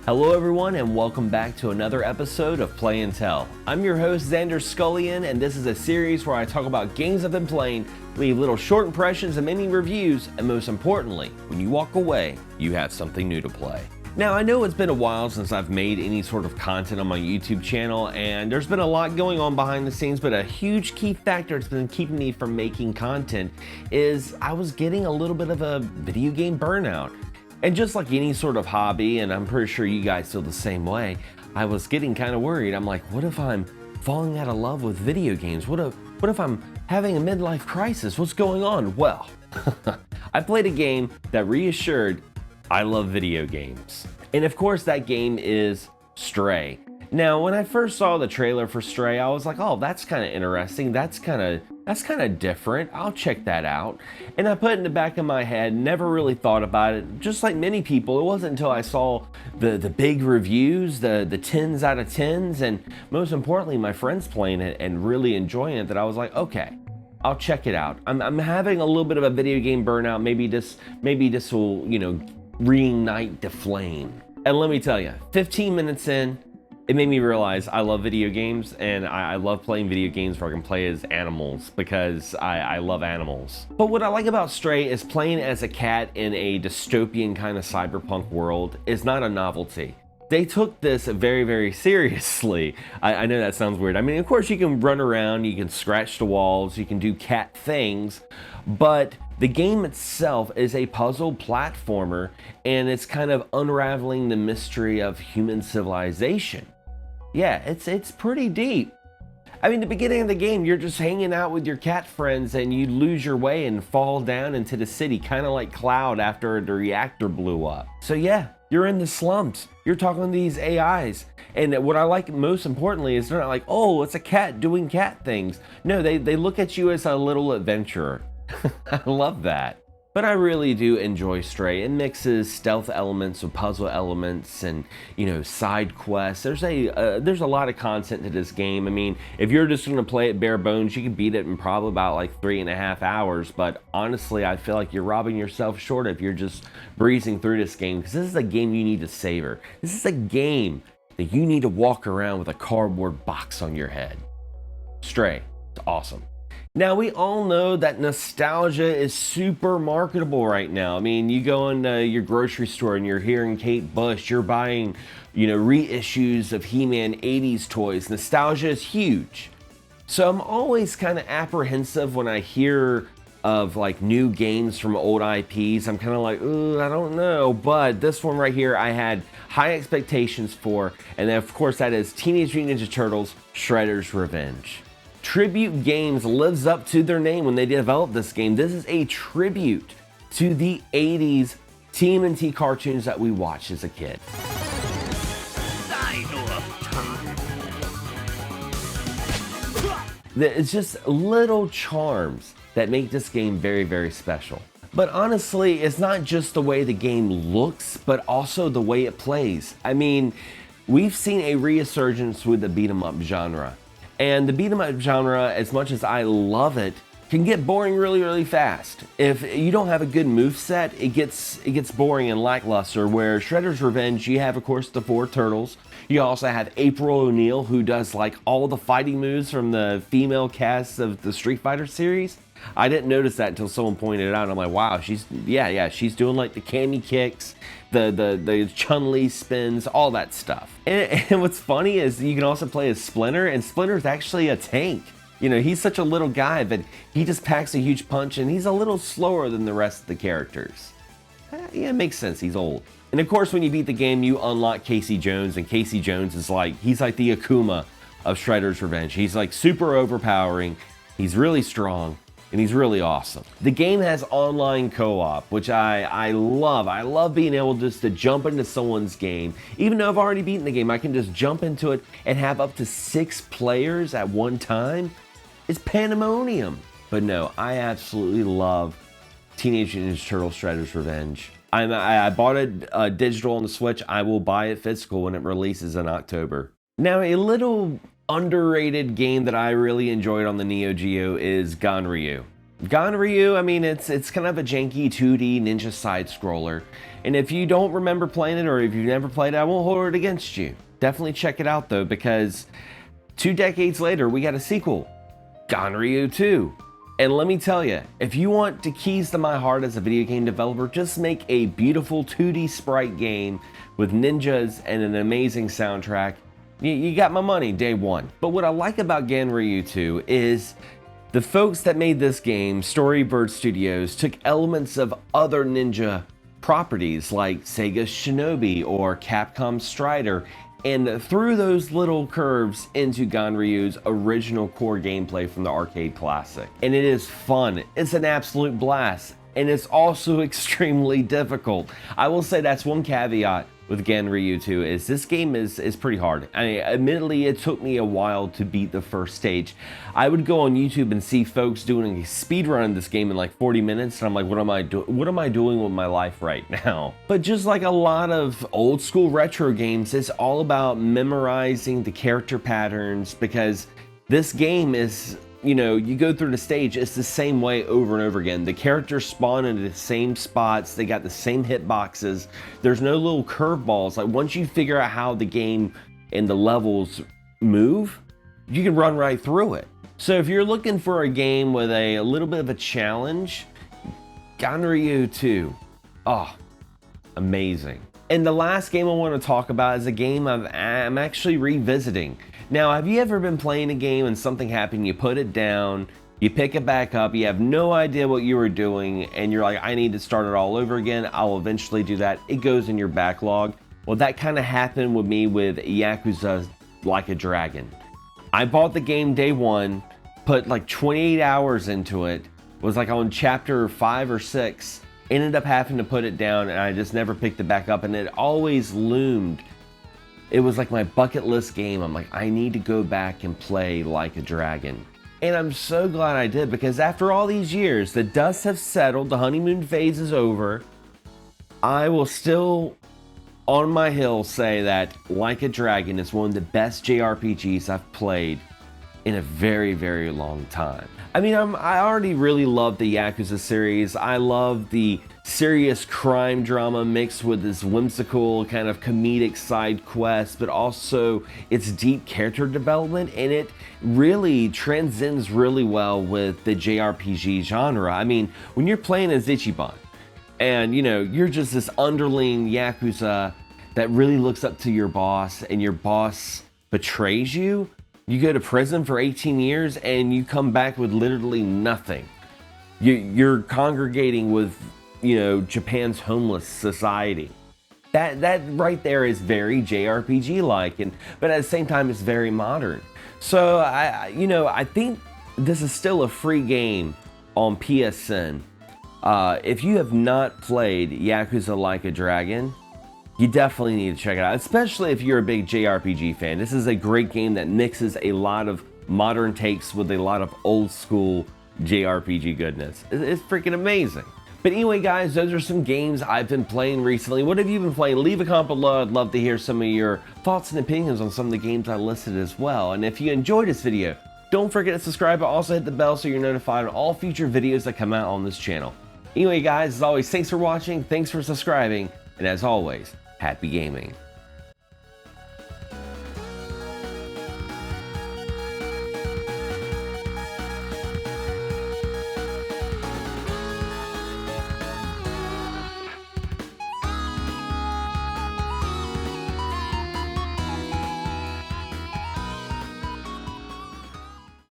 Hello everyone and welcome back to another episode of Play and Tell. I'm your host Xander Skullion, and this is a series where I talk about games I've been playing, leave little short impressions and mini reviews, and most importantly, when you walk away, you have something new to play. Now I know it's been a while since I've made any sort of content on my YouTube channel, and there's been a lot going on behind the scenes, but a huge key factor that's been keeping me from making content is I was getting a little bit of a video game burnout. And just like any sort of hobby, and I'm pretty sure you guys feel the same way, I was getting kind of worried. I'm like, what if I'm falling out of love with video games? What if I'm having a midlife crisis? What's going on? Well, I played a game that reassured I love video games. And of course that game is Stray. Now, when I first saw the trailer for Stray, I was like, oh, that's kind of interesting. That's kind of different. I'll check that out. And I put it in the back of my head, never really thought about it. Just like many people, it wasn't until I saw the big reviews, the 10s out of 10s, and most importantly, my friends playing it and really enjoying it, that I was like, okay, I'll check it out. I'm having a little bit of a video game burnout. Maybe this will, reignite the flame. And let me tell you, 15 minutes in, it made me realize I love video games, and I love playing video games where I can play as animals because I love animals. But what I like about Stray is playing as a cat in a dystopian kind of cyberpunk world is not a novelty. They took this very, very seriously. I know that sounds weird. I mean, of course you can run around, you can scratch the walls, you can do cat things, but the game itself is a puzzle platformer, and it's kind of unraveling the mystery of human civilization. Yeah, it's pretty deep. I mean, the beginning of the game, you're just hanging out with your cat friends and you lose your way and fall down into the city, kind of like Cloud after the reactor blew up. So yeah, you're in the slums. You're talking to these AIs. And what I like most importantly is they're not like, oh, it's a cat doing cat things. No, they look at you as a little adventurer. I love that. But I really do enjoy Stray. It mixes stealth elements with puzzle elements and, side quests. There's a lot of content to this game. I mean, if you're just going to play it bare bones, you can beat it in probably about like 3.5 hours. But honestly, I feel like you're robbing yourself short if you're just breezing through this game, because this is a game you need to savor. This is a game that you need to walk around with a cardboard box on your head. Stray, it's awesome. Now, we all know that nostalgia is super marketable right now. I mean, you go into your grocery store and you're hearing Kate Bush, you're buying, reissues of He-Man 80s toys. Nostalgia is huge. So I'm always kind of apprehensive when I hear of like new games from old IPs. I'm kind of like, I don't know. But this one right here, I had high expectations for. And then, of course, that is Teenage Mutant Ninja Turtles Shredder's Revenge. Tribute Games lives up to their name when they developed this game. This is a tribute to the 80s TMNT cartoons that we watched as a kid. It's just little charms that make this game very, very special. But honestly, it's not just the way the game looks, but also the way it plays. I mean, we've seen a resurgence with the beat 'em up genre. And the beat 'em up genre, as much as I love it, can get boring really, really fast. If you don't have a good moveset, it gets boring and lackluster. Where Shredder's Revenge, you have, of course, the 4 turtles. You also have April O'Neil, who does like all the fighting moves from the female cast of the Street Fighter series. I didn't notice that until someone pointed it out. I'm like, wow, she's doing like the candy kicks, the Chun-Li spins, all that stuff. And what's funny is you can also play as Splinter, and Splinter's actually a tank. He's such a little guy, but he just packs a huge punch, and he's a little slower than the rest of the characters. Yeah, it makes sense, he's old. And of course, when you beat the game, you unlock Casey Jones, and Casey Jones is he's like the Akuma of Shredder's Revenge. He's like super overpowering, he's really strong, and he's really awesome. The game has online co-op, which I love. I love being able just to jump into someone's game. Even though I've already beaten the game, I can just jump into it and have up to 6 players at one time. It's pandemonium. But no, I absolutely love Teenage Mutant Ninja Turtles Shredder's Revenge. I bought it digital on the Switch. I will buy it physical when it releases in October. Now, a little underrated game that I really enjoyed on the Neo Geo is Ganryu. Ganryu, I mean, it's kind of a janky 2D ninja side scroller, and if you don't remember playing it or if you've never played it, I won't hold it against you. Definitely check it out though, because 2 decades later we got a sequel, Ganryu 2. And let me tell you, if you want the keys to my heart as a video game developer, just make a beautiful 2D sprite game with ninjas and an amazing soundtrack. You got my money day one. But what I like about Ganryu 2 is the folks that made this game, Storybird Studios, took elements of other ninja properties like Sega's Shinobi or Capcom's Strider and threw those little curves into Ganryu's original core gameplay from the arcade classic. And it is fun, it's an absolute blast, and it's also extremely difficult. I will say that's one caveat with Ganryu 2 is this game is pretty hard. I mean, admittedly, it took me a while to beat the first stage. I would go on YouTube and see folks doing a speed run of this game in like 40 minutes, and I'm like, what am I doing with my life right now? But just like a lot of old school retro games, it's all about memorizing the character patterns, because this game is, you know, you go through the stage, it's the same way over and over again. The characters spawn in the same spots, they got the same hitboxes, there's no little curveballs. Like once you figure out how the game and the levels move, you can run right through it. So if you're looking for a game with a little bit of a challenge, Ganryu 2, oh, amazing. And the last game I want to talk about is a game I'm actually revisiting. Now, have you ever been playing a game and something happened, you put it down, you pick it back up, you have no idea what you were doing, and you're like, I need to start it all over again, I'll eventually do that, it goes in your backlog? Well, that kind of happened with me with Yakuza Like a Dragon. I bought the game day one, put like 28 hours into it, was like on chapter 5 or 6, ended up having to put it down, and I just never picked it back up, and it always loomed. It was like my bucket list game. I'm like, I need to go back and play Like a Dragon. And I'm so glad I did, because after all these years, the dust has settled, the honeymoon phase is over. I will still, on my hill, say that Like a Dragon is one of the best JRPGs I've played in a very, very long time. I mean, I already really love the Yakuza series. I love the serious crime drama mixed with this whimsical kind of comedic side quest, but also its deep character development, and it really transcends really well with the JRPG genre. I mean, when you're playing as Ichiban, and you know, you're just this underling Yakuza that really looks up to your boss, and your boss betrays you, you go to prison for 18 years and you come back with literally nothing. You're congregating with, you know, Japan's homeless society. That right there is very JRPG-like, but at the same time, it's very modern. So I think this is still a free game on PSN. If you have not played Yakuza Like a Dragon, you definitely need to check it out, especially if you're a big JRPG fan. This is a great game that mixes a lot of modern takes with a lot of old school JRPG goodness. It's freaking amazing. But anyway, guys, those are some games I've been playing recently. What have you been playing? Leave a comment below. I'd love to hear some of your thoughts and opinions on some of the games I listed as well. And if you enjoyed this video, don't forget to subscribe, but also hit the bell so you're notified on all future videos that come out on this channel. Anyway, guys, as always, thanks for watching, thanks for subscribing, and as always, happy gaming.